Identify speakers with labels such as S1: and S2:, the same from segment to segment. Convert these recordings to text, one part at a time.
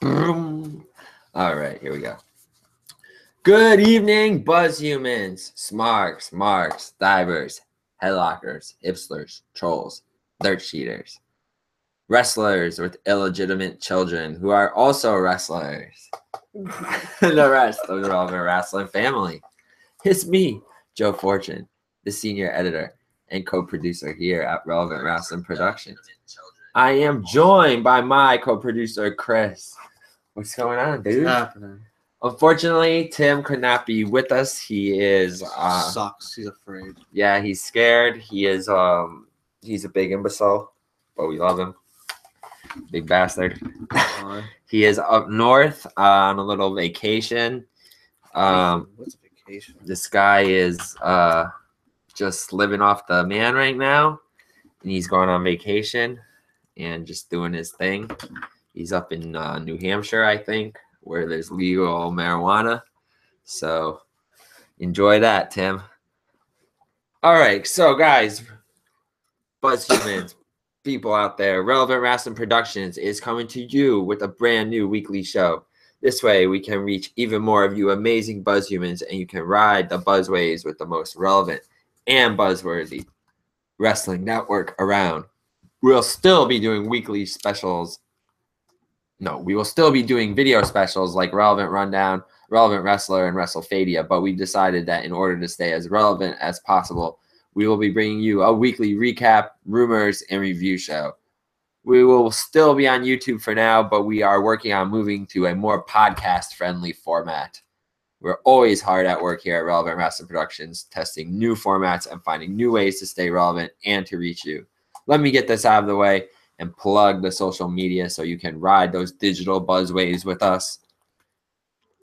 S1: All right, here we go. Good evening, buzzhumans, smarks, marks, divers, headlockers, hipsters, trolls, dirt cheaters, wrestlers with illegitimate children who are also wrestlers. The rest of the Relevant Wrestling family. It's me, Joe Fortune, the senior editor and co-producer here at Relevant Wrestling Productions. I am joined by my co-producer, Chris. What's going on, dude?
S2: What's happening?
S1: Unfortunately, Tim could not be with us. He is
S2: sucks. He's afraid.
S1: Yeah, he's scared. He is he's a big imbecile, but we love him. Big bastard. He is up north on a little vacation.
S2: What's a vacation?
S1: This guy is just living off the man right now, and he's going on vacation and just doing his thing. He's up in New Hampshire, I think, where there's legal marijuana. So enjoy that, Tim. All right, so guys, buzzhumans, people out there, Relevant Wrestling Productions is coming to you with a brand new weekly show. This way, we can reach even more of you amazing buzzhumans, and you can ride the buzzwaves with the most relevant and buzzworthy wrestling network around. We'll still be doing weekly specials. No, we will still be doing video specials like Relevant Rundown, Relevant Wrestler and Wrestlefadeia, but we've decided that in order to stay as relevant as possible, we will be bringing you a weekly recap, rumors, and review show. We will still be on YouTube for now, but we are working on moving to a more podcast-friendly format. We're always hard at work here at Relevant Wrestling Productions, testing new formats and finding new ways to stay relevant and to reach you. Let me get this out of the way and plug the social media so you can ride those digital buzzwaves with us.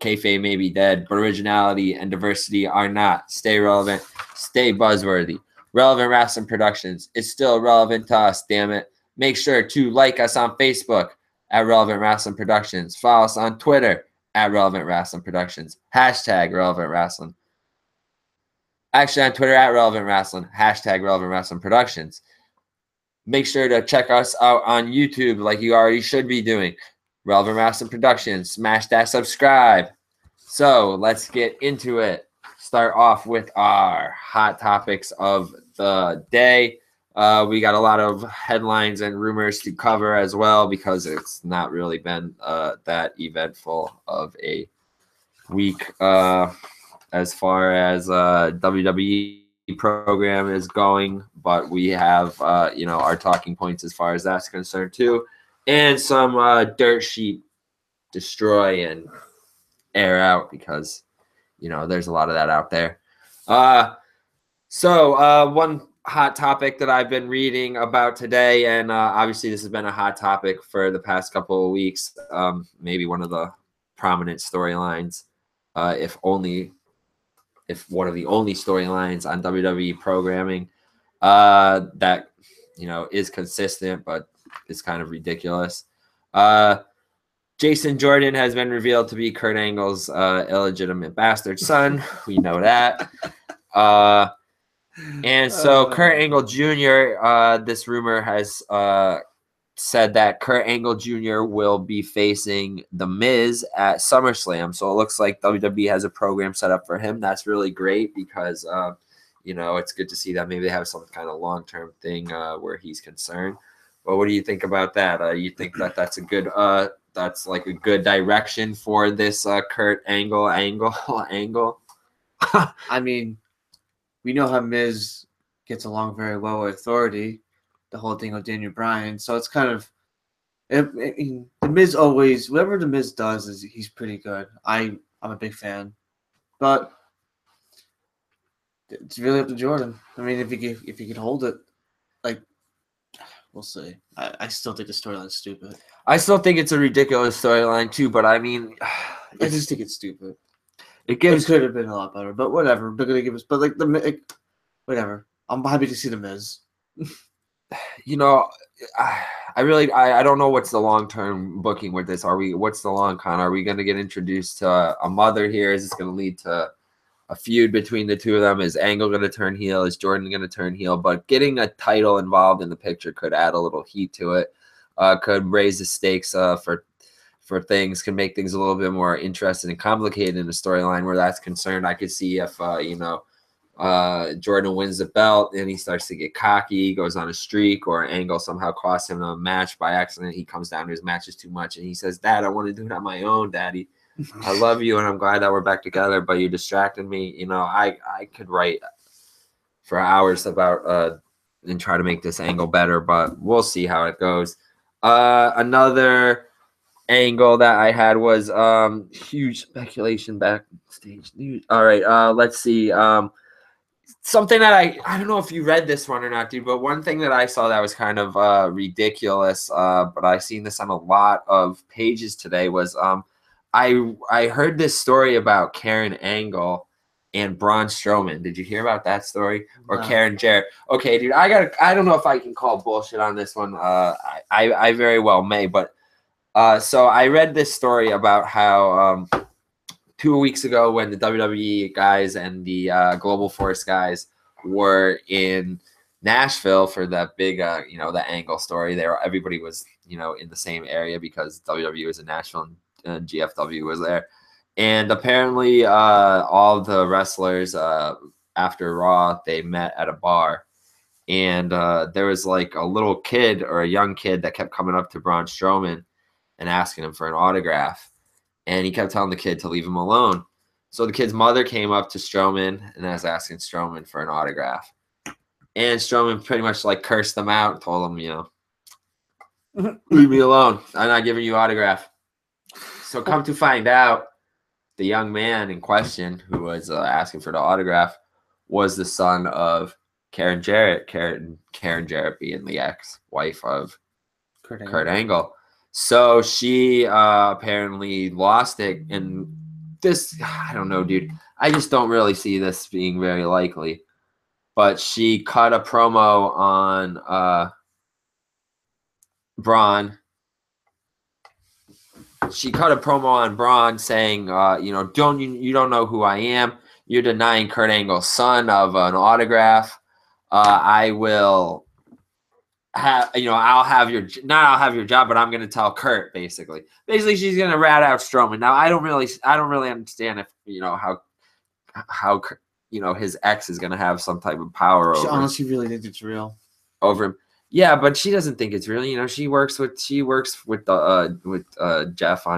S1: Kayfabe may be dead, but originality and diversity are not. Stay relevant, stay buzzworthy. Relevant Wrestling Productions is still relevant to us, damn it. Make sure to like us on Facebook at Relevant Wrestling Productions. Follow us on Twitter at Relevant Wrestling Productions. Hashtag Relevant Wrestling. Actually, on Twitter at Relevant Wrestling. Hashtag Relevant Wrestling Productions. Make sure to check us out on YouTube like you already should be doing. Relevant Wrestling Productions. Smash that subscribe. So let's get into it. Start off with our hot topics of the day. We got a lot of headlines and rumors to cover as well because it's not really been that eventful of a week as far as WWE program is going, but we have our talking points as far as that's concerned too, and some dirt sheet destroy and air out because there's a lot of that out there. So one hot topic that I've been reading about today, and obviously this has been a hot topic for the past couple of weeks, maybe one of the prominent storylines, if one of the only storylines on WWE programming that is consistent but is kind of ridiculous. Jason Jordan has been revealed to be Kurt Angle's illegitimate bastard son. We know that. And so Kurt Angle Jr., this rumor has said that Kurt Angle Jr. will be facing The Miz at SummerSlam. So it looks like WWE has a program set up for him. That's really great because, it's good to see that maybe they have some kind of long-term thing where he's concerned. Well, what do you think about that? You think that that's a good that's like a good direction for this Kurt Angle angle?
S2: I mean, we know how Miz gets along very well with Authority, the whole thing with Daniel Bryan. So it's kind of, the Miz always, whatever the Miz does, is he's pretty good. I'm a big fan, but it's really up to Jordan. I mean, if he could hold it, like, we'll see. I still think the storyline's stupid.
S1: I still think it's a ridiculous storyline too, but I mean,
S2: I just think it's stupid.
S1: It
S2: could have been a lot better, but whatever. They're gonna give us, but whatever. I'm happy to see the Miz.
S1: I don't know what's the long-term booking with this. What's the long con? Are we going to get introduced to a mother here? Is this going to lead to a feud between the two of them? Is Angle going to turn heel? Is Jordan going to turn heel? But getting a title involved in the picture could add a little heat to it. Could raise the stakes for for things can make things a little bit more interesting and complicated in a storyline where that's concerned. I could see if Jordan wins the belt and he starts to get cocky, goes on a streak, or Angle somehow costs him a match by accident. He comes down to his matches too much and he says, Dad, I want to do it on my own, Daddy. I love you and I'm glad that we're back together, but you distracted me. You know, I could write for hours about and try to make this angle better, but we'll see how it goes. Another angle that I had was huge speculation backstage news. All right, let's see. Something that I don't know if you read this one or not, dude, but one thing that I saw that was kind of ridiculous, but I've seen this on a lot of pages today, was I heard this story about Karen Angle and Braun Strowman. Did you hear about that story? Or
S2: No.
S1: Karen Jarrett? Okay, dude, I don't know if I can call bullshit on this one. I very well may, but so I read this story about how 2 weeks ago when the WWE guys and the Global Force guys were in Nashville for that big, the Angle story. Everybody was, in the same area because WWE was in Nashville and GFW was there. And apparently all of the wrestlers after Raw, they met at a bar. And there was like a little kid or a young kid that kept coming up to Braun Strowman and asking him for an autograph. And he kept telling the kid to leave him alone. So the kid's mother came up to Strowman and was asking Strowman for an autograph. And Strowman pretty much like cursed them out and told him, leave me alone. I'm not giving you autograph. So come to find out, the young man in question who was asking for the autograph was the son of Karen Jarrett. Karen Jarrett being the ex-wife of Kurt Angle. So she apparently lost it. And this, I don't know, dude. I just don't really see this being very likely. But she cut a promo on Braun. She cut a promo on Braun saying, you don't know who I am. You're denying Kurt Angle's son of an autograph. I will have, I'll have your job, but I'm going to tell Kurt basically. Basically, she's going to rat out Strowman. Now, I don't really understand if, how his ex is going to have some type of power over him.
S2: Unless you really think it's real.
S1: Over him. Yeah, but she doesn't think it's real. She works with Jeff on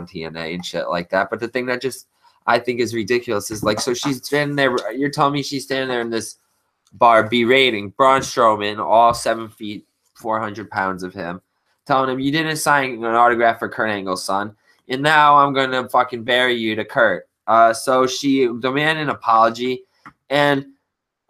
S1: TNA and shit like that. But the thing that just I think is ridiculous is like, so she's standing there. You're telling me she's standing there in this bar berating Braun Strowman, all 7 feet, 400 pounds of him, telling him you didn't sign an autograph for Kurt Angle's son, and now I'm gonna fucking bury you to Kurt. So she demanded an apology, and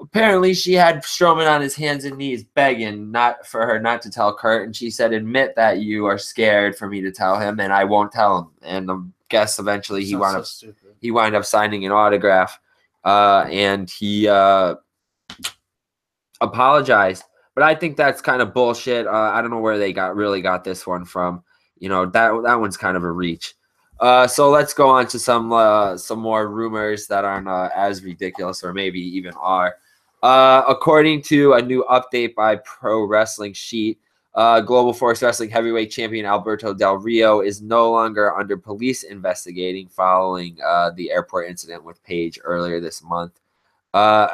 S1: apparently she had Strowman on his hands and knees begging for her not to tell Kurt, and she said, admit that you are scared for me to tell him, and I won't tell him. And I guess eventually he wound up signing an autograph, and he apologized. But I think that's kind of bullshit. I don't know where they really got this one from. That one's kind of a reach. So let's go on to some more rumors that aren't as ridiculous, or maybe even are. According to a new update by Pro Wrestling Sheet, Global Force Wrestling Heavyweight Champion Alberto Del Rio is no longer under police investigating following the airport incident with Paige earlier this month.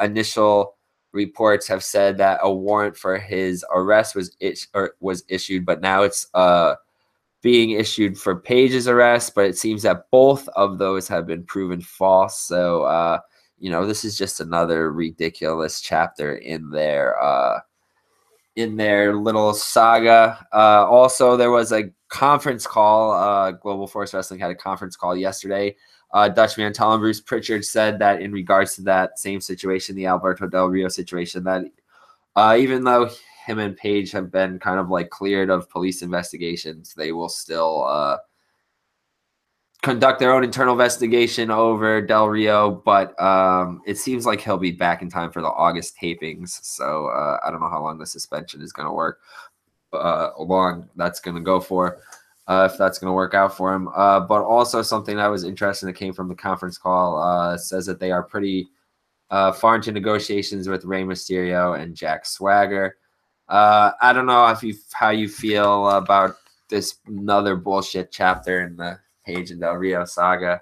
S1: Initial reports have said that a warrant for his arrest was issued, but now it's being issued for Paige's arrest. But it seems that both of those have been proven false. So this is just another ridiculous chapter in their little saga. Also, there was a conference call. Global Force Wrestling had a conference call yesterday. Dutch Mantell Bruce Pritchard said that in regards to that same situation, the Alberto Del Rio situation, that even though him and Paige have been kind of like cleared of police investigations, they will still conduct their own internal investigation over Del Rio, but it seems like he'll be back in time for the August tapings. So I don't know how long the suspension is going to work, how long that's going to go for, if that's going to work out for him. But also something that was interesting that came from the conference call says that they are pretty far into negotiations with Rey Mysterio and Jack Swagger. I don't know how you feel about this another bullshit chapter in the Paige and Del Rio saga.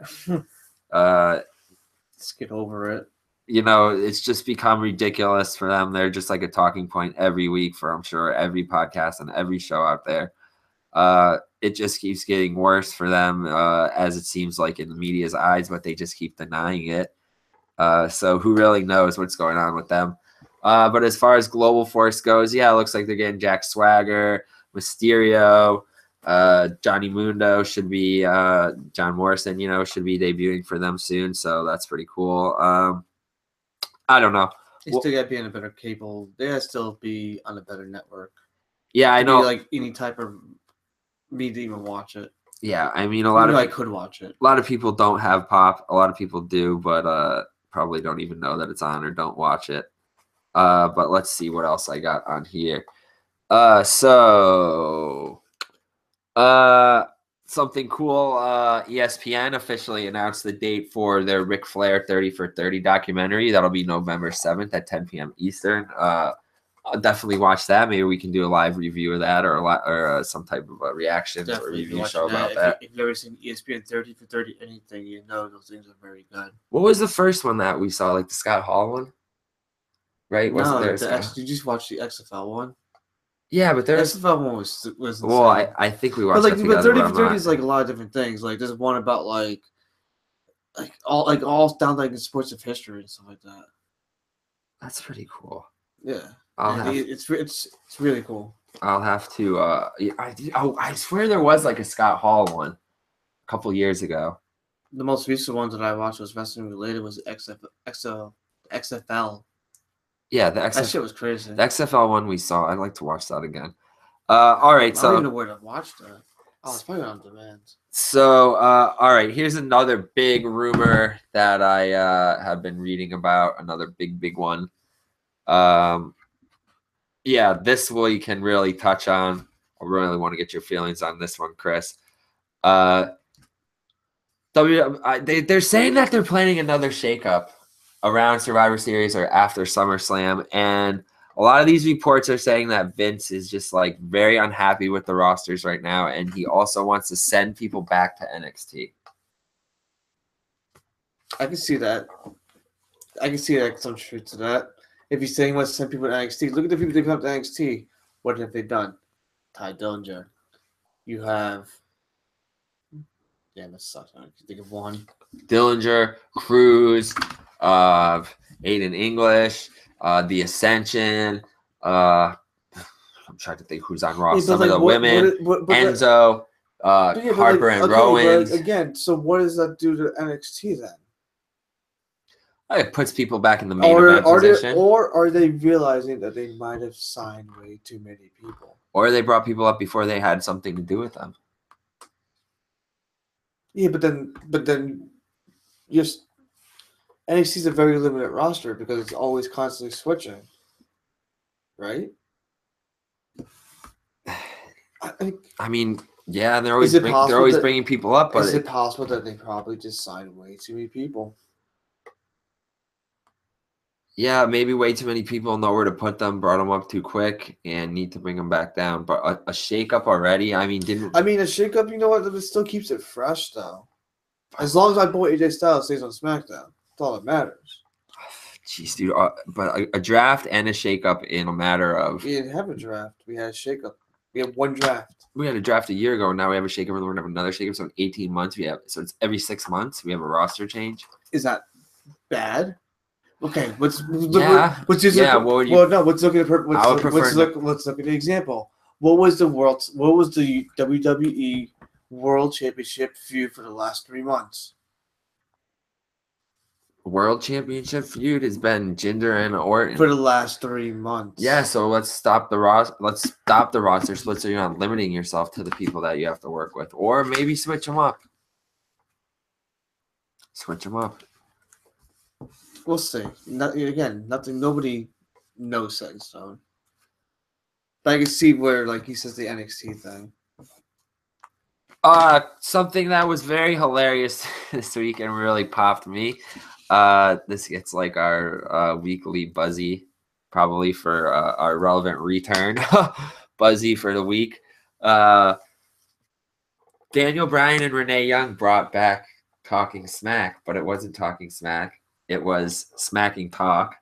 S2: Let's get over it.
S1: You know, it's just become ridiculous for them. They're just like a talking point every week for, I'm sure, every podcast and every show out there. It just keeps getting worse for them, as it seems like in the media's eyes, but they just keep denying it. So who really knows what's going on with them? But as far as Global Force goes, yeah, it looks like they're getting Jack Swagger, Mysterio, Johnny Mundo should be, John Morrison, you know, should be debuting for them soon. So that's pretty cool. I don't know.
S2: They still got to be on a better cable. They got to still be on a better network.
S1: Yeah, I know.
S2: Like any type of me to even watch it.
S1: Yeah, I mean, I
S2: could watch it.
S1: A lot of people don't have Pop. A lot of people do, but probably don't even know that it's on or don't watch it. But let's see what else I got on here. Something cool. ESPN officially announced the date for their Ric Flair 30 for 30 documentary. That'll be November 7th at 10 p.m. Eastern. I'll definitely watch that. Maybe we can do a live review of that or some type of a reaction
S2: definitely
S1: or review show about that.
S2: If you've ever seen ESPN 30 for 30 anything, you know those things are very good.
S1: What was the first one that we saw? Like the Scott Hall one? Right?
S2: Did you just watch the XFL one?
S1: Yeah, but there's
S2: the XFL one was insane.
S1: Well, I think we watched
S2: but
S1: that together.
S2: 30 for 30 is like a lot of different things. Like there's one about like all down like in sports of history and stuff like that.
S1: That's pretty cool.
S2: Yeah. It's really cool.
S1: I'll have to. I swear there was like a Scott Hall one a couple years ago.
S2: The most recent one that I watched was wrestling related was XFL.
S1: Yeah,
S2: that shit was crazy.
S1: The XFL one we saw. I'd like to watch that again. All right,
S2: I don't even know where to watch that. Oh, it's probably on demand.
S1: So, all right, here's another big rumor that I have been reading about. Another big one. Yeah, this we can really touch on. I really want to get your feelings on this one, Chris. They're saying that they're planning another shakeup around Survivor Series or after SummerSlam, and a lot of these reports are saying that Vince is just like very unhappy with the rosters right now, and he also wants to send people back to NXT.
S2: I can see that. Some truth to that. If he's saying he wants to send people to NXT, look at the people they come to NXT. What have they done? Ty Dillinger. You have. Damn, that sucks. I can think of one.
S1: Dillinger, Cruz, Aiden English, The Ascension. I'm trying to think who's on Raw. Some of the women. Enzo, Harper and Rowan.
S2: Again, so what does that do to NXT then?
S1: It puts people back in the main event position.
S2: Or are they realizing that they might have signed way too many people?
S1: Or they brought people up before they had something to do with them.
S2: Yeah, but then just NXT's a very limited roster because it's always constantly switching, right?
S1: I mean, yeah, they're always bringing people up. But
S2: is it possible that they probably just signed way too many people?
S1: Yeah, maybe way too many people know where to put them, brought them up too quick, and need to bring them back down. But a shakeup already? I mean, a
S2: shakeup, you know what? It still keeps it fresh, though. As long as my boy AJ Styles stays on SmackDown, that's all that matters.
S1: Jeez, dude. But a draft and a shakeup in a matter of...
S2: We didn't have a draft. We had a shakeup. We had one draft.
S1: We had a draft a year ago, and now we have a shakeup, and we're going to have another shakeup. So in 18 months, so it's every 6 months we have a roster change.
S2: Is that bad? Okay, let's look
S1: at
S2: the example. What was the WWE World Championship feud for the last 3 months?
S1: World Championship feud has been Jinder and Orton
S2: for the last 3 months.
S1: Yeah, so let's stop the roster split so you're not limiting yourself to the people that you have to work with, or maybe switch them up.
S2: We'll see. Nobody knows set in stone. But I can see where, like he says, the NXT thing.
S1: Something that was very hilarious this week and really popped me. This gets like our weekly buzzy, probably for our relevant return buzzy for the week. Daniel Bryan and Renee Young brought back Talking Smack, but it wasn't Talking Smack. It was Smacking Talk.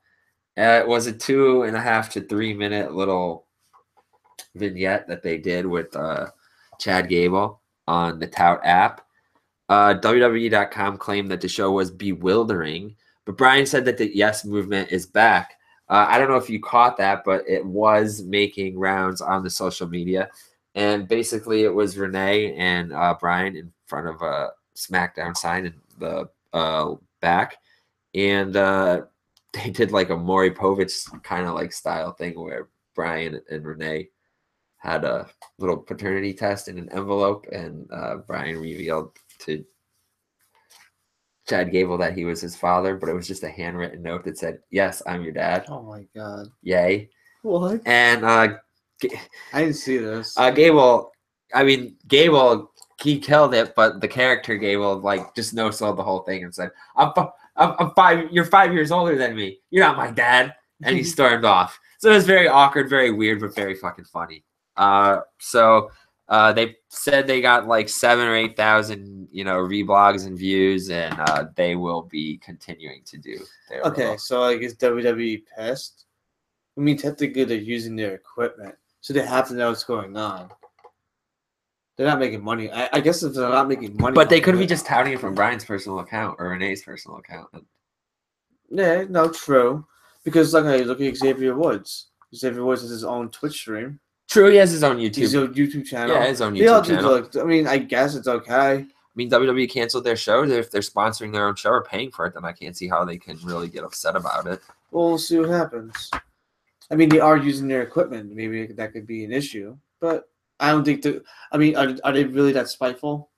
S1: It was a 2.5 to 3 minute little vignette that they did with Chad Gable on the Tout app. WWE.com claimed that the show was bewildering, but Bryan said that the Yes Movement is back. I don't know if you caught that, but it was making rounds on the social media. And basically, it was Renee and Bryan in front of a SmackDown sign in the back. And they did like a Maury Povich kind of like style thing where Bryan and Renee had a little paternity test in an envelope, and Bryan revealed to Chad Gable that he was his father, but it was just a handwritten note that said, "Yes, I'm your dad."
S2: Oh my god.
S1: Yay.
S2: What?
S1: And
S2: I didn't see this.
S1: Gable, he killed it, but the character Gable like just no-sold the whole thing and said, I'm 5, you're 5 years older than me. You're not my dad. And he stormed off. So it was very awkward, very weird, but very fucking funny. So they said they got like 7,000 or 8,000, reblogs and views, and they will be continuing to do their role.
S2: So I guess WWE pissed. I mean, technically they're using their equipment, so they have to know what's going on. They're not making money. I guess if they're not making money,
S1: but they could be just touting it from Bryan's personal account or Renee's personal account.
S2: Yeah, no, true. Because look at Xavier Woods. Xavier Woods has his own Twitch stream.
S1: True, he has his own YouTube.
S2: His own YouTube channel.
S1: Yeah, his own YouTube channel.
S2: I mean, I guess it's okay.
S1: I mean, WWE canceled their show. If they're sponsoring their own show or paying for it, then I can't see how they can really get upset about it.
S2: Well, we'll see what happens. I mean, they are using their equipment. Maybe that could be an issue. But I don't think are they really that spiteful?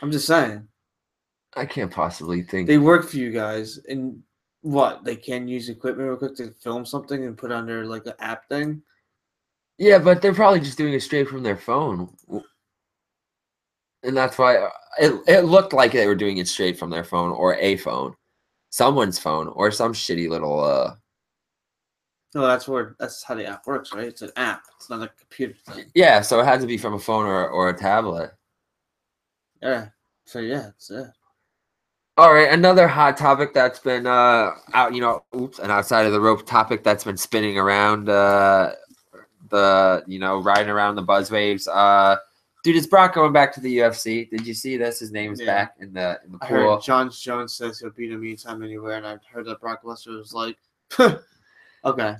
S2: I'm just saying.
S1: I can't possibly think.
S2: They work for you guys, and what? They can use equipment real quick to film something and put on their like an app thing?
S1: Yeah, but they're probably just doing it straight from their phone. And that's why it looked like they were doing it straight from their phone or a phone. Someone's phone or some shitty little
S2: No, that's how the app works, right? It's an app. It's not a computer thing.
S1: Yeah, so it had to be from a phone or a tablet.
S2: Yeah. So yeah, that's it.
S1: All right, another hot topic that's been an outside of the rope topic that's been spinning around riding around the buzzwaves. Dude, is Brock going back to the UFC? Did you see this? His name's back in the pool.
S2: I heard John Jones says he'll beat him anytime, anywhere, and I heard that Brock Lesnar was like, okay.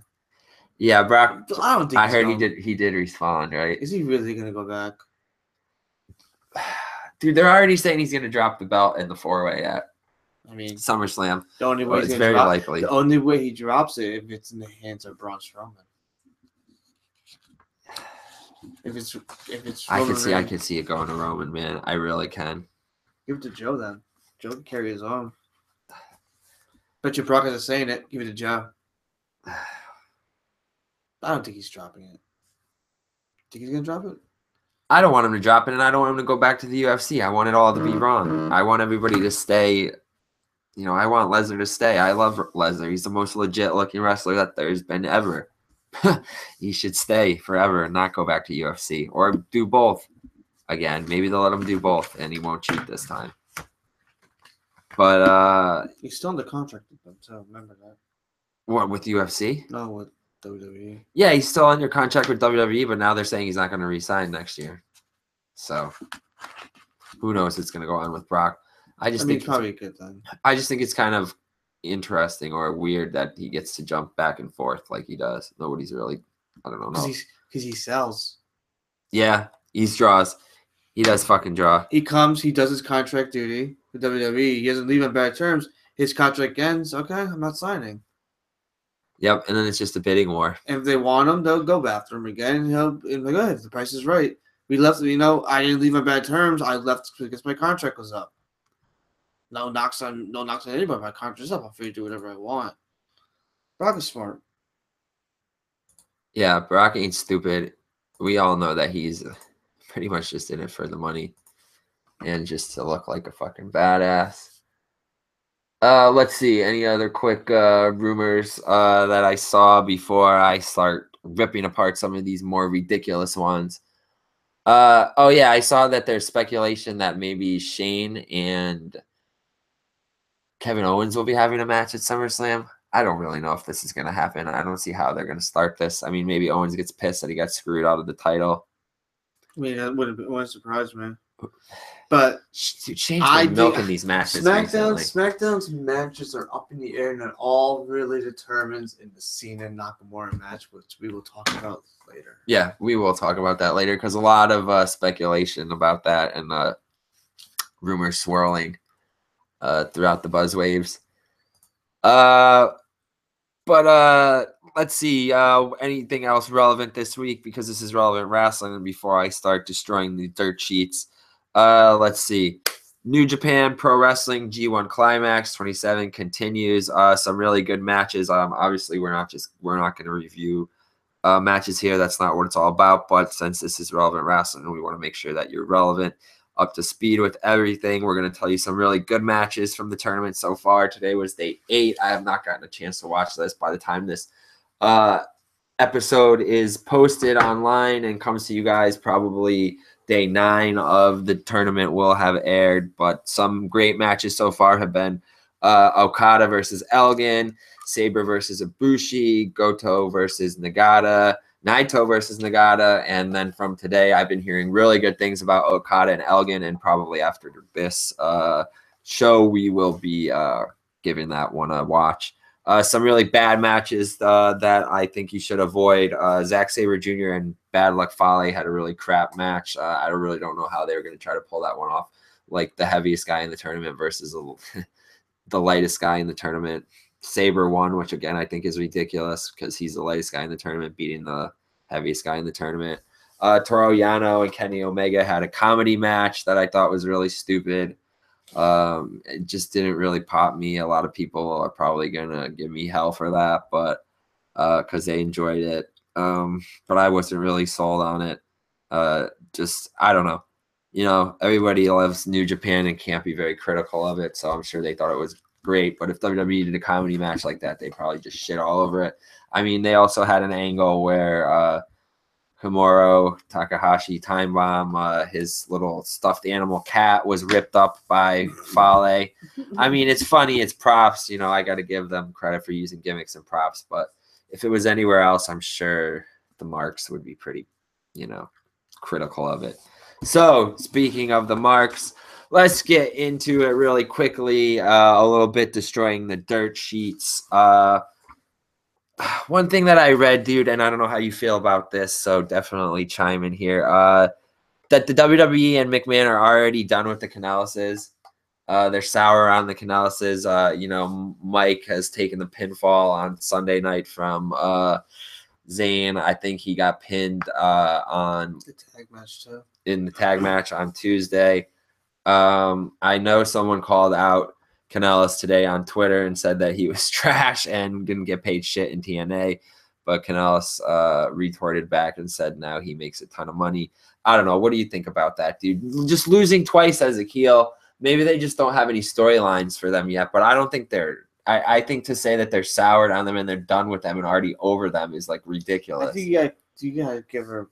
S1: Yeah, Brock.
S2: I don't think
S1: I heard he did respond, right?
S2: Is he really gonna go back?
S1: Dude, they're already saying he's gonna drop the belt in the 4-way at SummerSlam.
S2: The only way
S1: it's very likely.
S2: The only way he drops it if it's in the hands of Braun Strowman. If it's
S1: I can see it going to Roman, man. I really can.
S2: Give it to Joe then. Joe can carry his own. Bet you Brock isn't saying it. Give it to Joe. I don't think he's dropping it. Think he's gonna drop it?
S1: I don't want him to drop it, and I don't want him to go back to the UFC. I want it all to be wrong. I want everybody to stay. I want Lesnar to stay. I love Lesnar. He's the most legit looking wrestler that there's been ever. He should stay forever and not go back to UFC or do both again. Maybe they'll let him do both, and he won't cheat this time. But
S2: he's still under contract with them, so remember that.
S1: What, with UFC?
S2: No, with WWE.
S1: Yeah, he's still under contract with WWE, but now they're saying he's not going to re-sign next year. So who knows what's going to go on with Brock? I think
S2: it's probably a good thing.
S1: I just think it's kind of interesting or weird that he gets to jump back and forth like he does. Nobody's really, I don't know.
S2: Because he sells.
S1: Yeah, he draws. He does fucking draw.
S2: He comes, he does his contract duty with WWE. He doesn't leave on bad terms. His contract ends. Okay, I'm not signing.
S1: Yep, and then it's just a bidding war.
S2: And if they want him, they'll go after him again. And if the price is right. We left, I didn't leave on bad terms. I left because my contract was up. No knocks on anybody. My contract's up. I'm free to do whatever I want. Brock is smart.
S1: Yeah, Brock ain't stupid. We all know that he's pretty much just in it for the money and just to look like a fucking badass. Let's see. Any other quick rumors that I saw before I start ripping apart some of these more ridiculous ones? Oh yeah, I saw that there's speculation that maybe Shane and Kevin Owens will be having a match at SummerSlam. I don't really know if this is going to happen. I don't see how they're going to start this. I mean, maybe Owens gets pissed that he got screwed out of the title.
S2: I mean, that wouldn't surprise me. But
S1: Shane's been milking these matches recently.
S2: SmackDown's matches are up in the air, and it all really determines in the Cena Nakamura match, which we will talk about later.
S1: Yeah, we will talk about that later because a lot of speculation about that and rumors swirling throughout the buzzwaves. But let's see. Anything else relevant this week? Because this is relevant wrestling. And before I start destroying the dirt sheets, let's see. New Japan Pro Wrestling G1 Climax 27 continues. Some really good matches. Obviously, we're not going to review matches here. That's not what it's all about. But since this is relevant wrestling, we want to make sure that you're relevant, up to speed with everything. We're going to tell you some really good matches from the tournament so far. Today was day 8. I have not gotten a chance to watch this. By the time this episode is posted online and comes to you guys, probably day 9 of the tournament will have aired. But some great matches so far have been Okada versus Elgin, Sabre versus Ibushi, Goto versus Nagata, Naito versus Nagata, and then from today, I've been hearing really good things about Okada and Elgin, and probably after this show, we will be giving that one a watch. Some really bad matches that I think you should avoid. Zack Sabre Jr. and Bad Luck Fale had a really crap match. I really don't know how they were going to try to pull that one off. Like the heaviest guy in the tournament versus the lightest guy in the tournament. Sabre won, which again I think is ridiculous because he's the lightest guy in the tournament, beating the heaviest guy in the tournament. Toru Yano and Kenny Omega had a comedy match that I thought was really stupid. It just didn't really pop me. A lot of people are probably gonna give me hell for that, but because they enjoyed it. But I wasn't really sold on it. Just I don't know. You know, everybody loves New Japan and can't be very critical of it, so I'm sure they thought it was great. But if WWE did a comedy match like that, they probably just shit all over it. I mean, they also had an angle where Himuro Takahashi Time Bomb, his little stuffed animal cat was ripped up by Fale. I mean, it's funny, it's props. You know, I got to give them credit for using gimmicks and props. But if it was anywhere else, I'm sure the marks would be pretty, critical of it. So, speaking of the marks, let's get into it really quickly. A little bit destroying the dirt sheets. One thing that I read, dude, and I don't know how you feel about this, so definitely chime in here. That the WWE and McMahon are already done with the Canalises. They're sour on the Canalises. Mike has taken the pinfall on Sunday night from Zayn. I think he got pinned on
S2: the tag match too.
S1: In the tag match on Tuesday. I know someone called out Canellis today on Twitter and said that he was trash and didn't get paid shit in TNA, but Canellis retorted back and said now he makes a ton of money. I don't know. What do you think about that, dude? Just losing twice as a heel. Maybe they just don't have any storylines for them yet, but I don't think they're. I think to say that they're soured on them and they're done with them and already over them is like ridiculous.
S2: I think you gotta give her.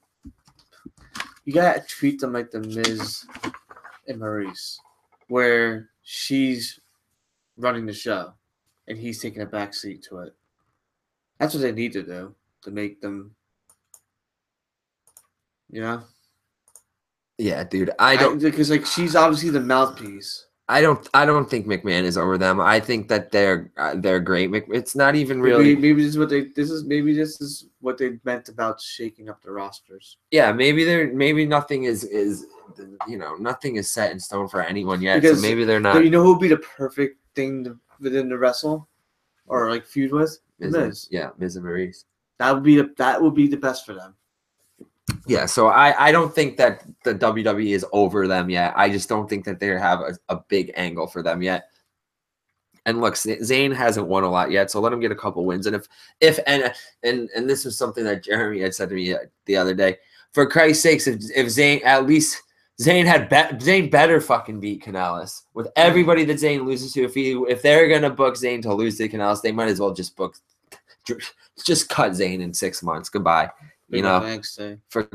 S2: You gotta treat them like the Miz and Maurice, where she's running the show and he's taking a backseat to it. That's what they need to do to make them,
S1: Yeah, dude.
S2: Because she's obviously the mouthpiece.
S1: I don't think McMahon is over them. I think that they're great. It's not even really.
S2: Maybe this is what they meant about shaking up the rosters.
S1: Yeah, maybe nothing is nothing is set in stone for anyone yet.
S2: Because
S1: so maybe they're not.
S2: Who would be the perfect thing within the wrestle or like feud with? Miz.
S1: Yeah, Miz and Maurice.
S2: That would be the best for them.
S1: Yeah, so I don't think that the WWE is over them yet. I just don't think that they have a big angle for them yet. And look, Zayn hasn't won a lot yet, so let him get a couple wins. And if this was something that Jeremy had said to me the other day. For Christ's sakes, if Zayn Zayn better fucking beat Canellis with everybody that Zayn loses to. If they're gonna book Zayn to lose to Canellis, they might as well just cut Zayn in 6 months. Goodbye.
S2: Thanks,
S1: for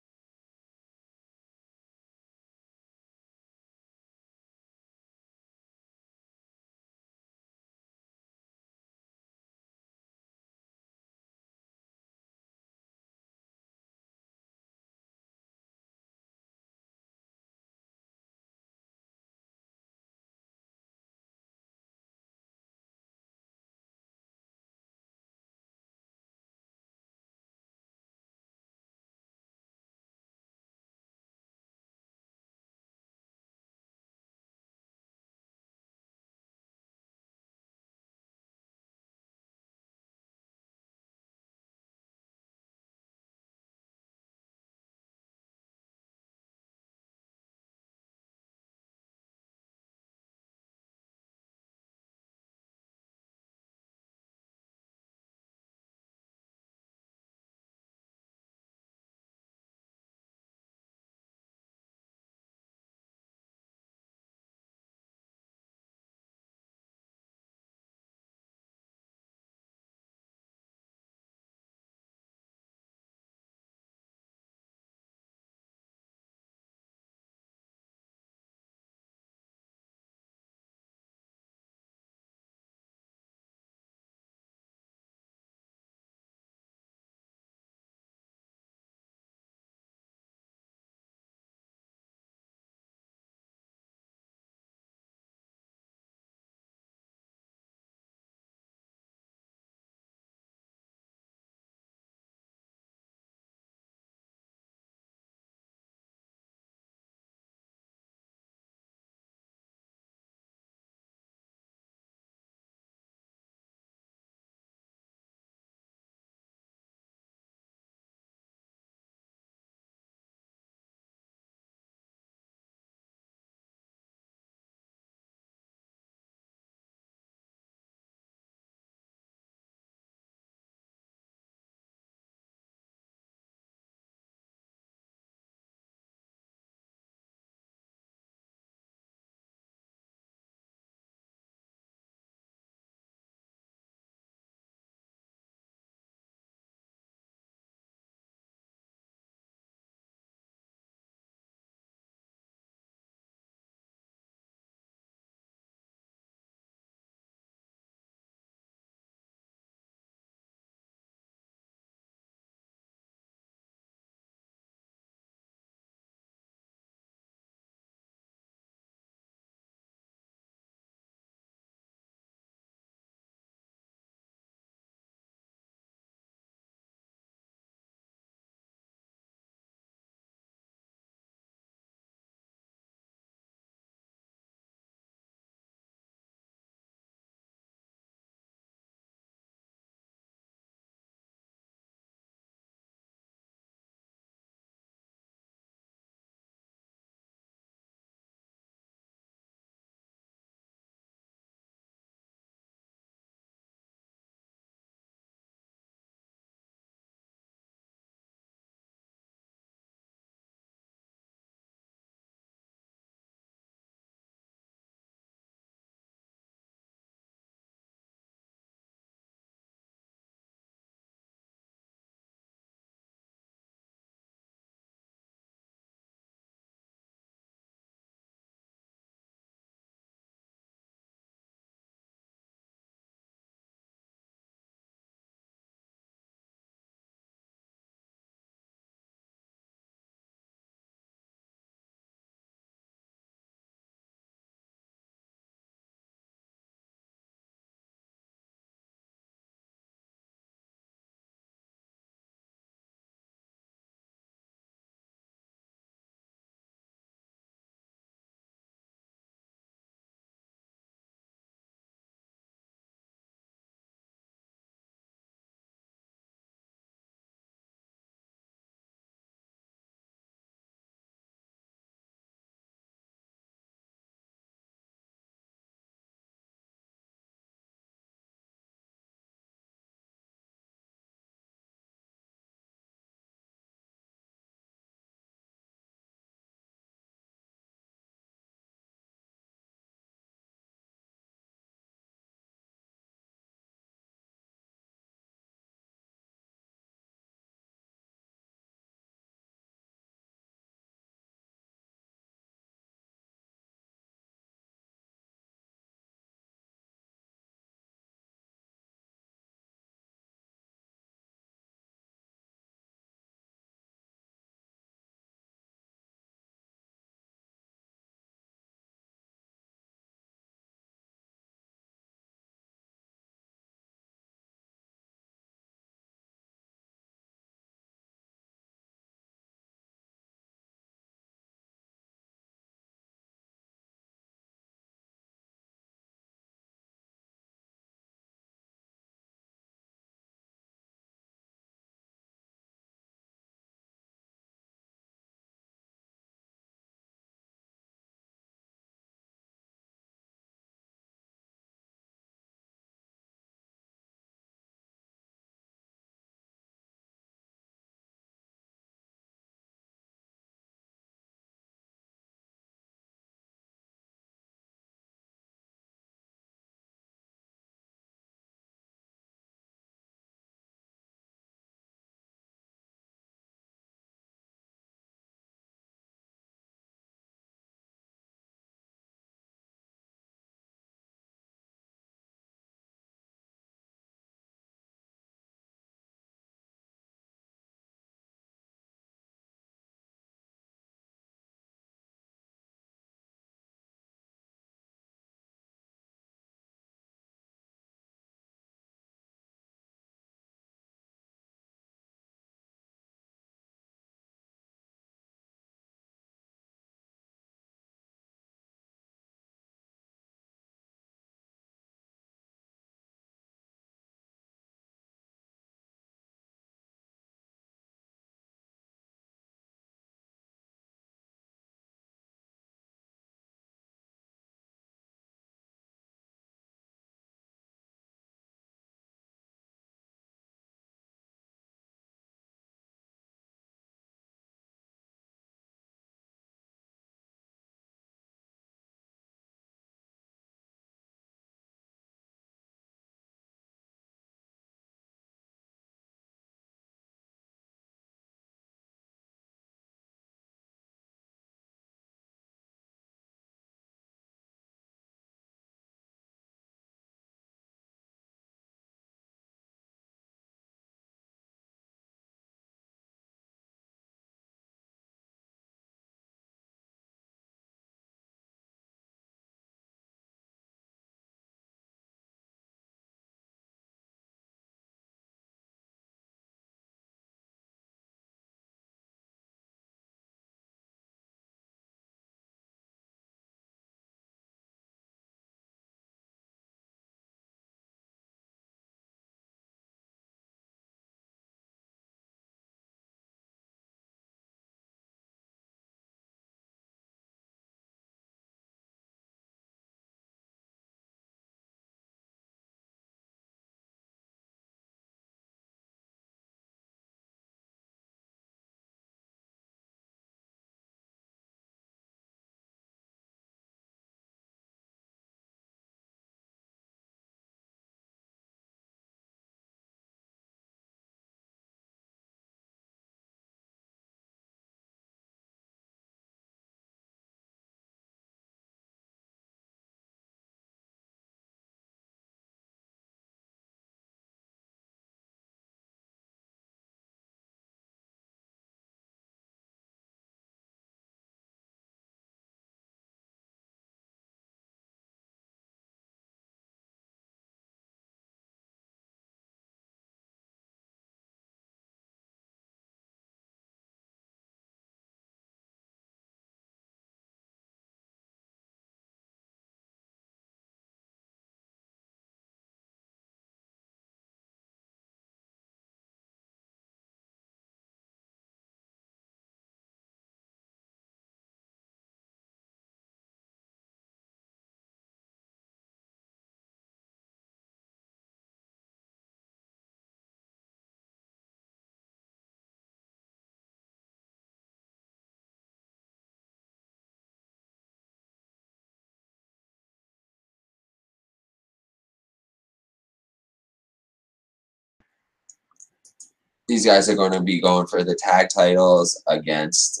S1: these guys are going to be going for the tag titles against,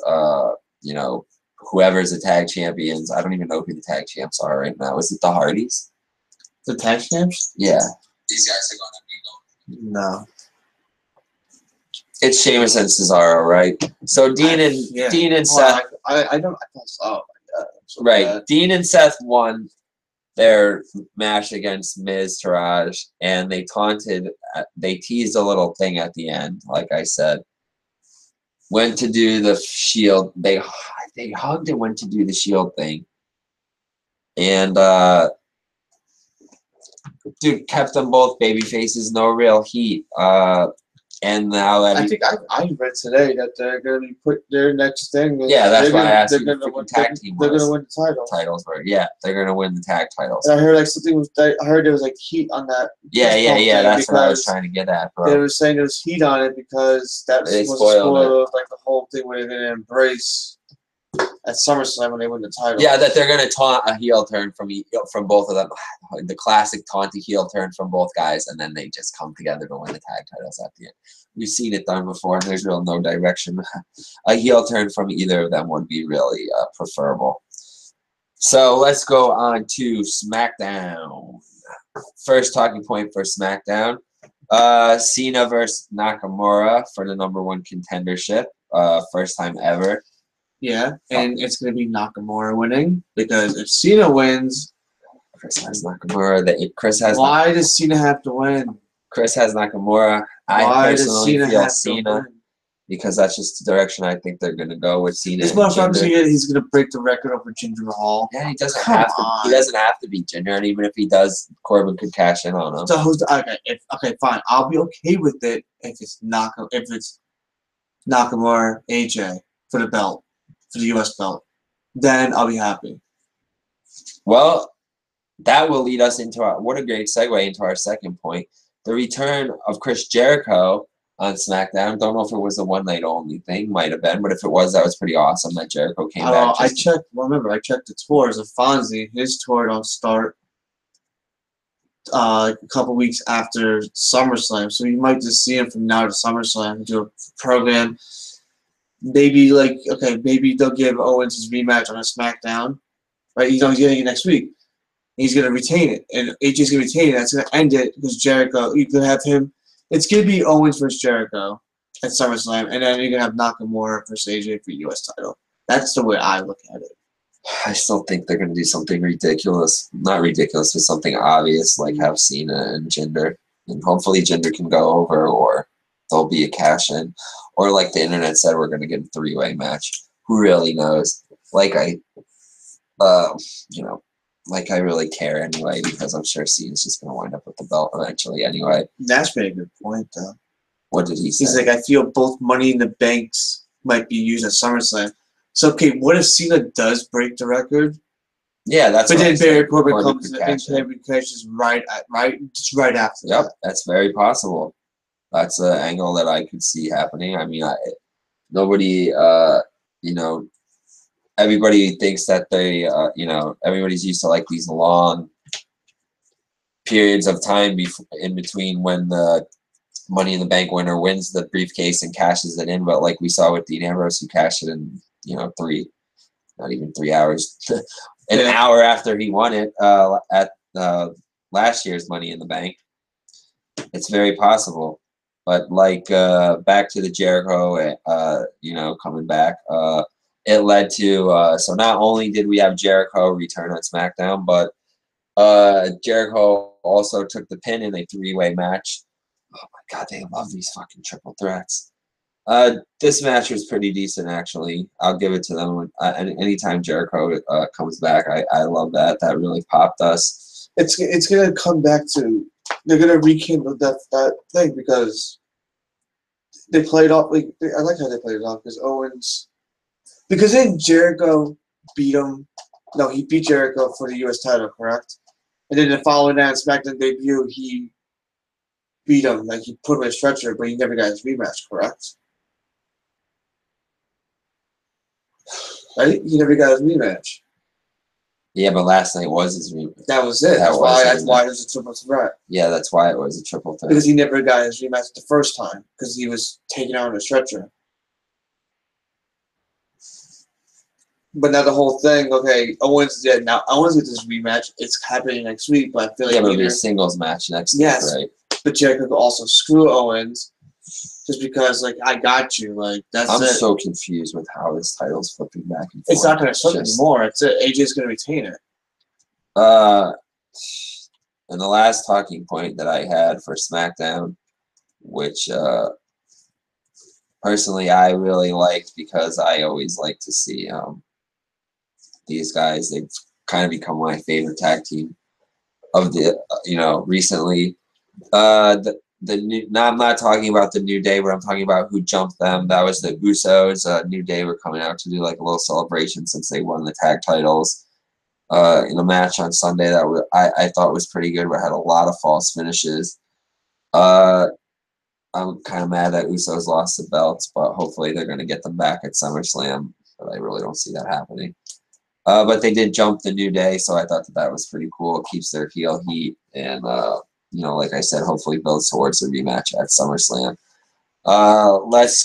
S1: you know, whoever's the tag champions. I don't even know who the tag champs are right now. Is it the Hardys?
S2: The tag champs?
S1: Yeah. These guys are going to be going.
S2: No.
S1: It's Sheamus and Cesaro, right? So Dean and Seth.
S2: I don't. I thought, oh my god. So
S1: right.
S2: bad.
S1: Dean and Seth won their match against Miz Taraj, and they taunted. They teased a little thing at the end, like I said. Went to do the Shield. They hugged and went to do the Shield thing, and dude kept them both baby faces, no real heat. And now that
S2: I think I read today that they're going to be put their next thing.
S1: Yeah, that's why I asked you the
S2: win,
S1: tag team.
S2: They're going to win the
S1: titles. Yeah, they're going to win the tag titles.
S2: And I heard like something was. I heard there was like heat on that.
S1: Yeah. That's what I was trying to get at, bro.
S2: They were saying there was heat on it because that was a spoiler of like the whole thing where they're going to embrace at SummerSlam when they win the title.
S1: Yeah, that they're going to taunt a heel turn from both of them. The classic taunt a heel turn from both guys, and then they just come together to win the tag titles at the end. We've seen it done before, and there's real no direction. A heel turn from either of them would be really preferable. So let's go on to SmackDown. First talking point for SmackDown. Cena versus Nakamura for the #1 contendership. First time ever.
S2: Yeah, and it's going to be Nakamura winning because if Cena wins,
S1: Chris has Nakamura.
S2: Why does Cena have to win?
S1: Chris has Nakamura. I personally feel Cena because that's just the direction I think they're going to go with Cena.
S2: This motherfucker, he's going to break the record over Jinder Mahal.
S1: Yeah, he doesn't have to. He doesn't have to beat Jinder, and even if he does, Corbin could cash in on him.
S2: So okay, fine. I'll be okay with it if it's Nakamura AJ for the belt. For the U.S. belt, then I'll be happy.
S1: Well, that will lead us into what a great segue into our second point. The return of Chris Jericho on SmackDown. Don't know if it was a one-night only thing. Might have been, but if it was, that was pretty awesome that Jericho came back.
S2: I checked the tours of Fonzie. His tour don't start a couple weeks after SummerSlam, so you might just see him from now to SummerSlam, do a program. Maybe maybe they'll give Owens his rematch on a SmackDown, right? He's getting it next week. He's gonna retain it, and AJ's gonna retain it. That's gonna end it because Jericho. You could have him. It's gonna be Owens versus Jericho at SummerSlam, and then you're gonna have Nakamura versus AJ for U.S. title. That's the way I look at it.
S1: I still think they're gonna do something ridiculous. Not ridiculous, but something obvious, like have Cena and Jinder, and hopefully Jinder can go over, or there'll be a cash in. Or like the internet said, we're going to get a three-way match. Who really knows? Like I really care anyway, because I'm sure Cena's just going to wind up with the belt eventually anyway.
S2: That's made a good point, though.
S1: What did he say?
S2: He's like, I feel both Money in the Banks might be used at SummerSlam. So, okay, what if Cena does break the record?
S1: Yeah, that's.
S2: But then Barry Corbin comes in and cashes right after.
S1: Yep, that's very possible. That's an angle that I could see happening. I mean, nobody, everybody thinks that they, everybody's used to like these long periods of time in between when the Money in the Bank winner wins the briefcase and cashes it in. But like we saw with Dean Ambrose, who cashed it in, not even 3 hours, an hour after he won it at last year's Money in the Bank. It's very possible. But back to the Jericho, coming back, it led to so not only did we have Jericho return on SmackDown, but Jericho also took the pin in a three-way match. Oh my God, they love these fucking triple threats. This match was pretty decent, actually. I'll give it to them. Anytime Jericho comes back, I love that. That really popped us.
S2: It's gonna come back to. They're gonna rekindle that thing because they played off. I like how they played it off because then Jericho beat him. No, he beat Jericho for the U.S. title, correct? And then the following that SmackDown debut, he beat him. Like he put him in a stretcher, but he never got his rematch, correct? Right? He never got his rematch.
S1: Yeah, but last night was his rematch.
S2: That was it. That's why it was a triple threat.
S1: Yeah, that's why it was a triple threat.
S2: Because he never got his rematch the first time because he was taken out on a stretcher. But now the whole thing, okay, Owens did. Now Owens gets his rematch. It's happening next week, but I feel like
S1: it'll be a singles match next week, right?
S2: But Jericho could also screw Owens just because, like, I got you. Like, that's
S1: I'm
S2: it.
S1: so confused with how this title's flipping back and forth.
S2: It's not going to flip anymore. It's it. AJ's going to retain it.
S1: And the last talking point that I had for SmackDown, which personally I really liked because I always like to see these guys. They've kind of become my favorite tag team of the recently. The new, now I'm not talking about the New Day, but I'm talking about who jumped them. That was the Usos. New Day were coming out to do like a little celebration since they won the tag titles in a match on Sunday that I thought was pretty good, but had a lot of false finishes. I'm kind of mad that Usos lost the belts, but hopefully they're going to get them back at SummerSlam. But I really don't see that happening. But they did jump the New Day, so I thought that was pretty cool. It keeps their heel heat, and like I said, hopefully builds towards a rematch at SummerSlam.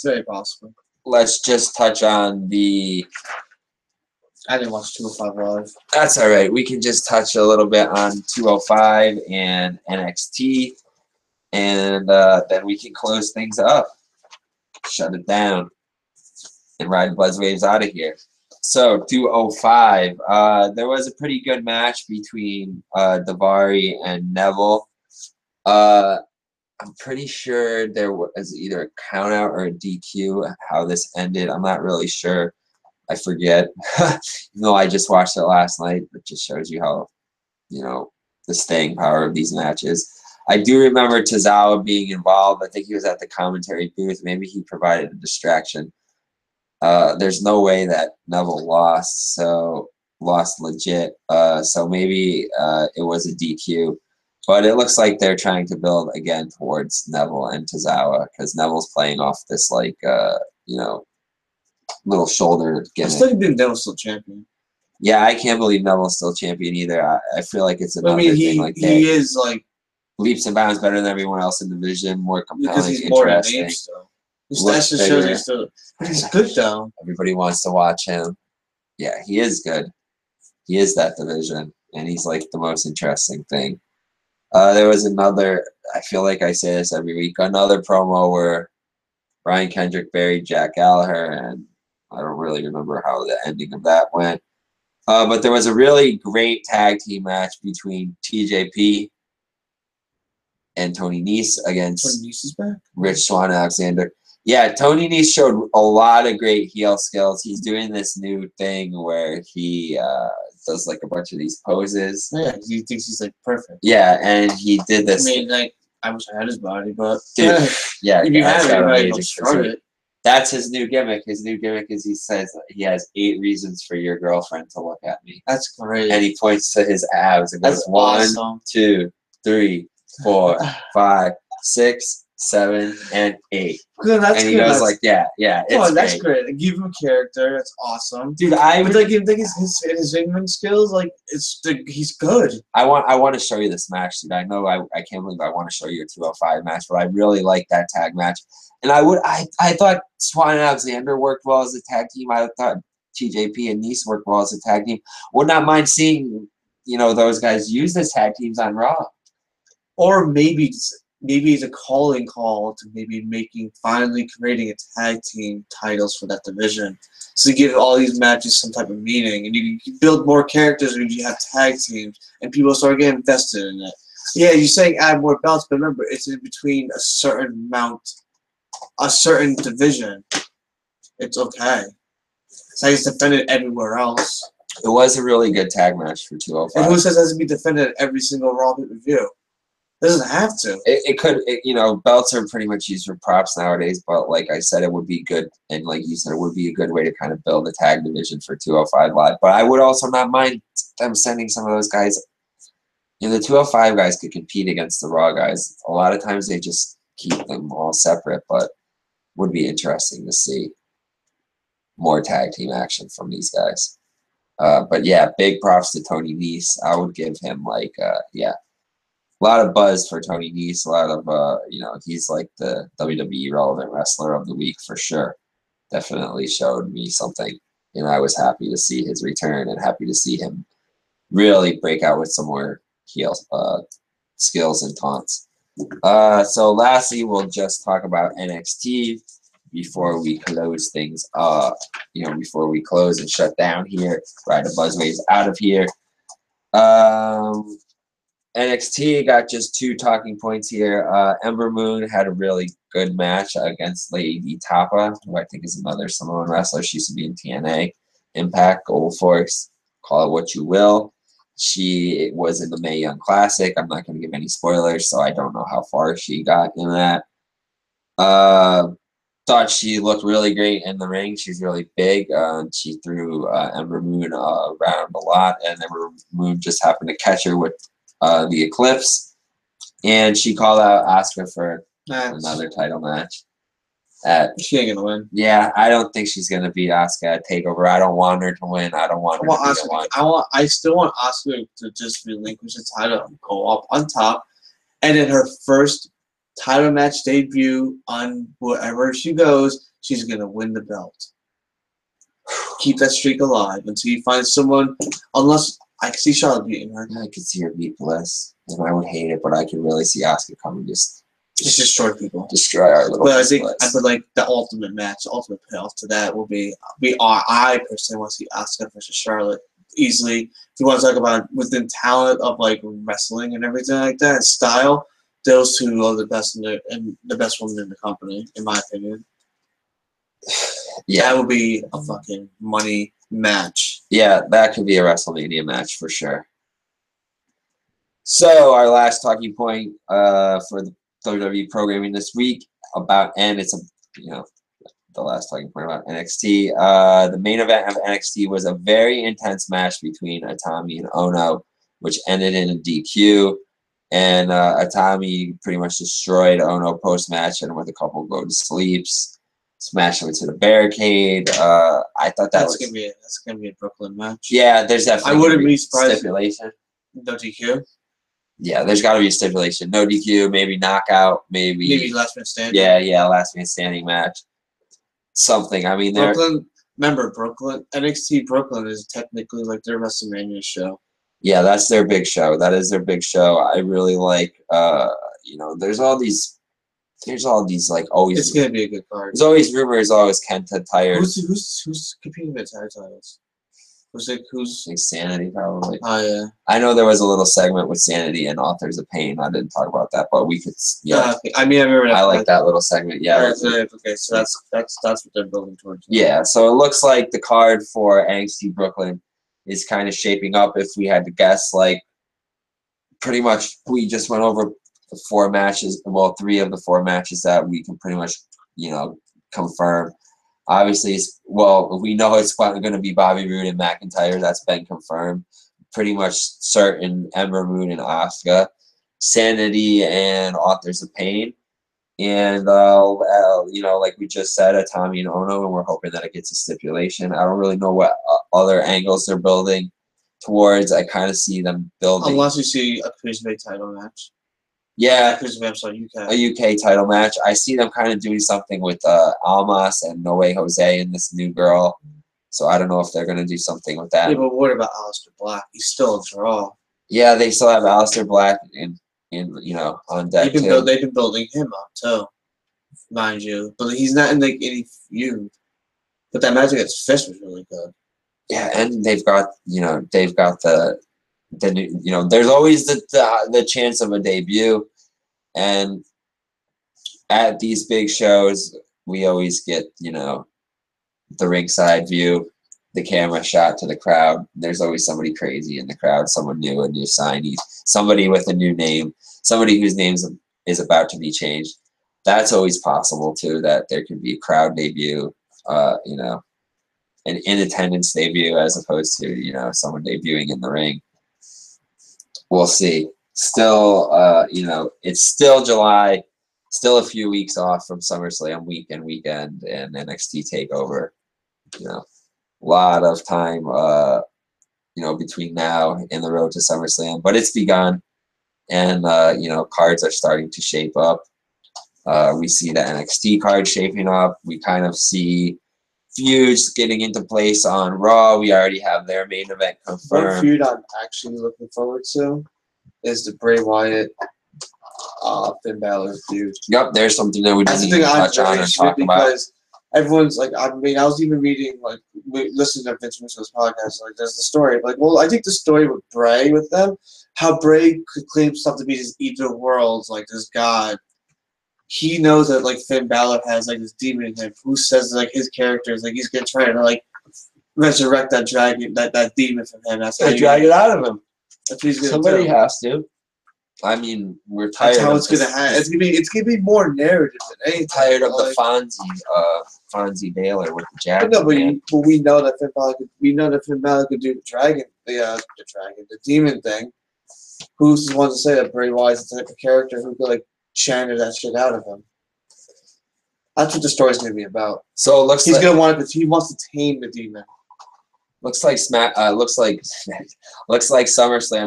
S2: Very possible.
S1: Let's just touch on the.
S2: I didn't watch 205 Live.
S1: That's all right. We can just touch a little bit on 205 and NXT, and then we can close things up, shut it down, and ride buzzwaves out of here. So 205, there was a pretty good match between Daivari and Neville. I'm pretty sure there was either a count out or a DQ how this ended. I'm not really sure. I forget. Even though I just watched it last night, it just shows you how, the staying power of these matches. I do remember Tozawa being involved. I think he was at the commentary booth. Maybe he provided a distraction. There's no way that Neville lost legit. So maybe it was a DQ. But it looks like they're trying to build again towards Neville and Tozawa because Neville's playing off this little shoulder gimmick.
S2: I still think Neville's still champion.
S1: Yeah, I can't believe Neville's still champion either. I feel like it's another thing like that.
S2: He is like
S1: leaps and bounds better than everyone else in the division, more compelling,
S2: because he's
S1: interesting.
S2: More still. That just shows he's still. But he's good though.
S1: Everybody wants to watch him. Yeah, he is good. He is that division, and he's like the most interesting thing. There was another. I feel like I say this every week. Another promo where Brian Kendrick buried Jack Gallagher, and I don't really remember how the ending of that went. But there was a really great tag team match between TJP and Tony Nese against
S2: Tony Nese is back.
S1: Rich Swann Alexander. Yeah, Tony Nese showed a lot of great heel skills. He's doing this new thing where he does like a bunch of these poses.
S2: Yeah, he thinks he's like perfect.
S1: Yeah, and he did this.
S2: I mean, like, I wish I had his body, but
S1: dude, yeah,
S2: if you have it, you might as well start it.
S1: That's his new gimmick. His new gimmick is he says he has 8 reasons for your girlfriend to look at me.
S2: That's great.
S1: And he points to his abs and goes,
S2: That's
S1: 1,
S2: awesome.
S1: 2, 3, 4, 5, 6, 7, and 8.
S2: Good, that's
S1: and he
S2: good.
S1: goes like, yeah,
S2: that's great. Like, give him a character. That's awesome,
S1: dude. I would
S2: like him think his ringman skills. Like he's good.
S1: I want to show you this match, dude. I know I can't believe I want to show you a 205 match, but I really like that tag match. And I thought Swann and Alexander worked well as a tag team. I thought TJP and Nese worked well as a tag team. Would not mind seeing those guys use as tag teams on Raw.
S2: Or maybe it's a calling call to finally creating a tag team titles for that division. So you give all these matches some type of meaning, and you can build more characters when you have tag teams, and people start getting invested in it. Yeah, you're saying add more belts, but remember, it's in between a certain division. It's okay. So he's defended everywhere else.
S1: It was a really good tag match for 205.
S2: And who says it has to be defended at every single Raw pay-per-view? It doesn't have to.
S1: It could, belts are pretty much used for props nowadays, but like I said, it would be good, and like you said, it would be a good way to kind of build a tag division for 205 Live. But I would also not mind them sending some of those guys. The 205 guys could compete against the Raw guys. A lot of times they just keep them all separate, but would be interesting to see more tag team action from these guys. But yeah, big props to Tony Nese. I would give him like yeah, a lot of buzz for Tony Nese. A lot of you know, he's like the WWE relevant wrestler of the week for sure. Definitely showed me something, and I was happy to see his return and happy to see him really break out with some more heel skills and taunts. So lastly, we'll just talk about NXT before we close things up. You know, before we close and shut down here, ride the buzzwaves out of here. NXT got just 2 talking points here. Ember Moon had a really good match against Lady Tapa, who I think is another Samoan wrestler. She used to be in TNA, Impact, Gold Force, call it what you will. She was in the Mae Young Classic. I'm not going to give any spoilers, so I don't know how far she got in that. Thought she looked really great in the ring. She's really big. She threw Ember Moon around a lot, and Ember Moon just happened to catch her with the Eclipse, and she called out Asuka for another title match.
S2: She ain't gonna win.
S1: Yeah, I don't think she's gonna beat Asuka at Takeover. I don't want her to win. I don't want her to win.
S2: I still want Asuka to just relinquish the title and go up on top, and in her first title match debut on wherever she goes, she's gonna win the belt. Keep that streak alive until you find someone. Unless I can see Charlotte beating her.
S1: I could see her beat Bliss, and I would hate it, but I can really see Asuka coming just
S2: destroy people,
S1: destroy our little.
S2: But I think like the ultimate match, the ultimate payoff to that will be I personally want to see Asuka versus Charlotte easily. If you want to talk about within talent of like wrestling and everything like that, and style, those two are the best and the best women in the company, in my opinion. Yeah, that would be a fucking money match.
S1: Yeah, that could be a WrestleMania match for sure. So our last talking point for the WWE programming this week it's the last talking point about NXT. The main event of NXT was a very intense match between Atami and Ono, which ended in a DQ. And Atami pretty much destroyed Ono post-match and with a couple go-to-sleeps, smashed him into the barricade. I thought that's
S2: gonna be a Brooklyn match.
S1: Yeah, there's definitely.
S2: I wouldn't be surprised.
S1: Stipulation.
S2: No DQ.
S1: Yeah, there's got to be a stipulation. No DQ, maybe knockout, maybe
S2: last man standing.
S1: Yeah, last man standing match. Something. I mean,
S2: Brooklyn. Remember, Brooklyn NXT Brooklyn is technically like their WrestleMania show.
S1: Yeah, that's their big show. That is their big show. I really like. There's all these like always.
S2: It's gonna be a good card.
S1: There's always rumors. Always Kenta tired.
S2: Who's competing for titles? Who's
S1: Sanity probably.
S2: Oh yeah.
S1: I know there was a little segment with Sanity and Authors of Pain. I didn't talk about that, but we could. Yeah.
S2: Okay. I mean, I remember.
S1: I like that little segment. Yeah.
S2: Okay, so that's what they're building towards.
S1: Yeah. So it looks like the card for NXT Brooklyn is kind of shaping up. If we had to guess, like, pretty much we just went over the 4 matches. Well, 3 of the 4 matches that we can pretty much confirm. Obviously, we know it's going to be Bobby Roode and McIntyre. That's been confirmed. Pretty much certain Ember Moon and Asuka, Sanity and Authors of Pain, and like we just said, Atami and Ono, and we're hoping that it gets a stipulation. I don't really know what other angles they're building towards. I kind of see them building.
S2: Unless you see a Cruiserweight title match.
S1: Yeah,
S2: a
S1: UK title match. I see them kind of doing something with Almas and Noe Jose and this new girl. So I don't know if they're going to do something with that.
S2: Yeah, but what about Aleister Black? He's still a draw.
S1: Yeah, they still have Aleister Black on deck too.
S2: They've been building him up too, mind you. But he's not in like any feud. But that match against Fish was really good.
S1: Yeah, and they've got the new, there's always the chance of a debut, and at these big shows we always get the ringside view, the camera shot to the crowd. There's always somebody crazy in the crowd, someone new, a new signee, somebody with a new name, somebody whose name is about to be changed. That's always possible too, that there could be a crowd debut, an in attendance debut as opposed to someone debuting in the ring. We'll see. Still, it's still July, still a few weeks off from SummerSlam weekend and NXT TakeOver. A lot of time between now and the road to SummerSlam. But it's begun, and cards are starting to shape up. We see the NXT card shaping up. We kind of see feuds getting into place on Raw. We already have their main event confirmed.
S2: One feud I'm actually looking forward to is the Bray Wyatt Finn Balor feud.
S1: Yep, there's something that we didn't even touch on or talk about.
S2: Because everyone's like, I was even reading, like, listening to Vince Russo's podcast, like, there's the story. Like, well, I think the story with Bray with them, how Bray could claim himself to be this eater of worlds, like this god. He knows that, like, Finn Balor has, like, this demon in him who says, like, his character is, like, he's going to try to, like, resurrect that dragon, that demon from him. That's how you
S1: drag it out of him.
S2: That's what he's going to do.
S1: Somebody has to. I mean, we're tired.
S2: That's how it's gonna happen. It's gonna be more narrative than anything.
S1: Tired of the Fonzie Baylor with the jacket.
S2: But we know that Finn Balor could do the demon thing. Who's the one to say that Bray Wyatt's the type of character who could, like, channel that shit out of him? That's what the story's gonna be about.
S1: So it looks
S2: he wants to tame the demon.
S1: Looks like SummerSlam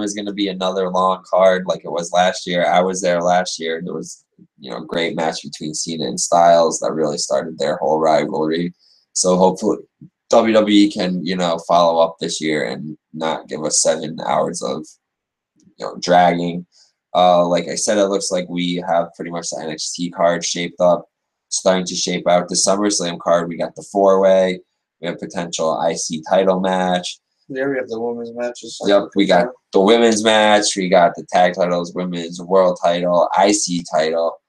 S1: is going to be another long card like it was last year. I was there last year. There was a great match between Cena and Styles that really started their whole rivalry. So hopefully WWE can follow up this year and not give us 7 hours of dragging. Like I said, it looks like we have pretty much the NXT card shaped up, starting to shape out. The SummerSlam card, we got the 4-way. We have potential IC title match.
S2: Yeah, we have the women's matches.
S1: Yep, we got the women's match. We got the tag titles, women's world title, IC title,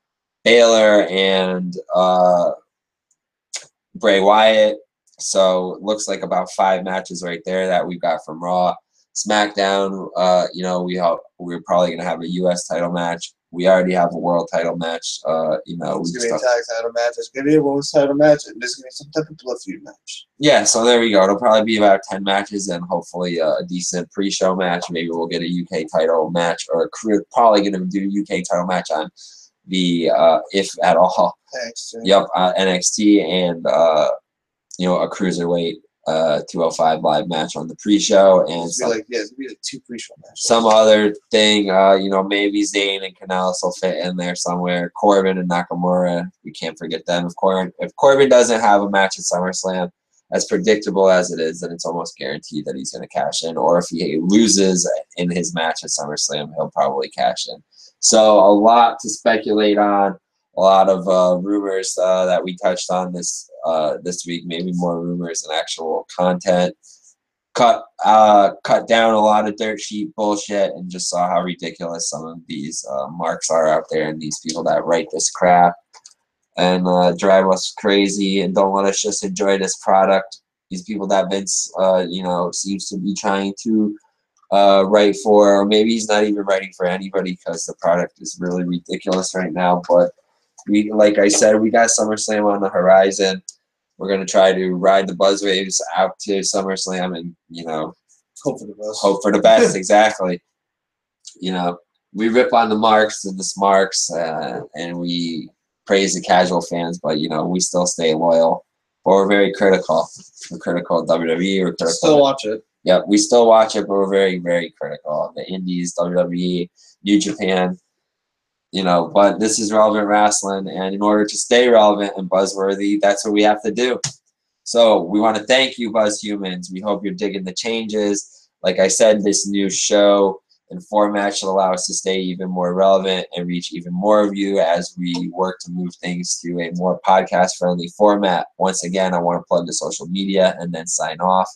S1: Baylor and Bray Wyatt. So it looks like about 5 matches right there that we got from Raw. SmackDown, we're probably gonna have a U.S. title match. We already have a world title match.
S2: It's gonna be a tag title match. It's gonna be a women's title match, and there's gonna be some type of blood feud match.
S1: Yeah, so there we go. It'll probably be about 10 matches, and hopefully a decent pre-show match. Maybe we'll get a UK title match, or we're probably gonna do a UK title match on the if at all.
S2: NXT.
S1: Yep, NXT and a cruiserweight 205 live match on the pre-show, and
S2: it's gonna be like 2 pre-show matches.
S1: Some other thing, maybe Zayn and Canales will fit in there somewhere. Corbin and Nakamura, we can't forget them. If Corbin doesn't have a match at SummerSlam, as predictable as it is, then it's almost guaranteed that he's going to cash in. Or if he loses in his match at SummerSlam, he'll probably cash in. So a lot to speculate on. A lot of rumors that we touched on this week. Maybe more rumors than actual content. Cut down a lot of dirt sheet bullshit and just saw how ridiculous some of these marks are out there, and these people that write this crap and drive us crazy and don't let us just enjoy this product. These people that Vince seems to be trying to write for, or maybe he's not even writing for anybody because the product is really ridiculous right now. But like I said, we got SummerSlam on the horizon. We're going to try to ride the buzzwaves out to SummerSlam and,
S2: hope for the best.
S1: Hope for the best, exactly. We rip on the marks and the smarks, and we praise the casual fans, but, we still stay loyal. But we're very critical. We're critical of WWE. We're critical.
S2: Still watch it.
S1: Yep, we still watch it, but we're very, very critical of the Indies, WWE, New Japan. But this is Relevant Wrestling, and in order to stay relevant and buzzworthy, that's what we have to do. So we want to thank you, buzzhumans. We hope you're digging the changes. Like I said, this new show and format should allow us to stay even more relevant and reach even more of you as we work to move things to a more podcast-friendly format. Once again, I want to plug the social media and then sign off.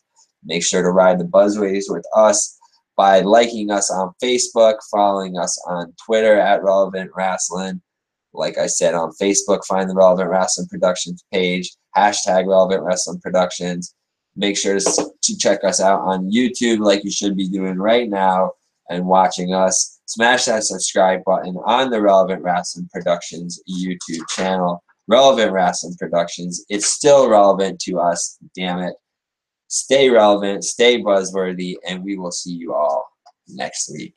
S1: Make sure to ride the buzzwaves with us by liking us on Facebook, following us on Twitter at Relevant Wrestling. Like I said, on Facebook, find the Relevant Wrestling Productions page, # Relevant Wrestling Productions. Make sure to check us out on YouTube like you should be doing right now and watching us. Smash that subscribe button on the Relevant Wrestling Productions YouTube channel. Relevant Wrestling Productions. It's still relevant to us, damn it. Stay relevant, stay buzzworthy, and we will see you all next week.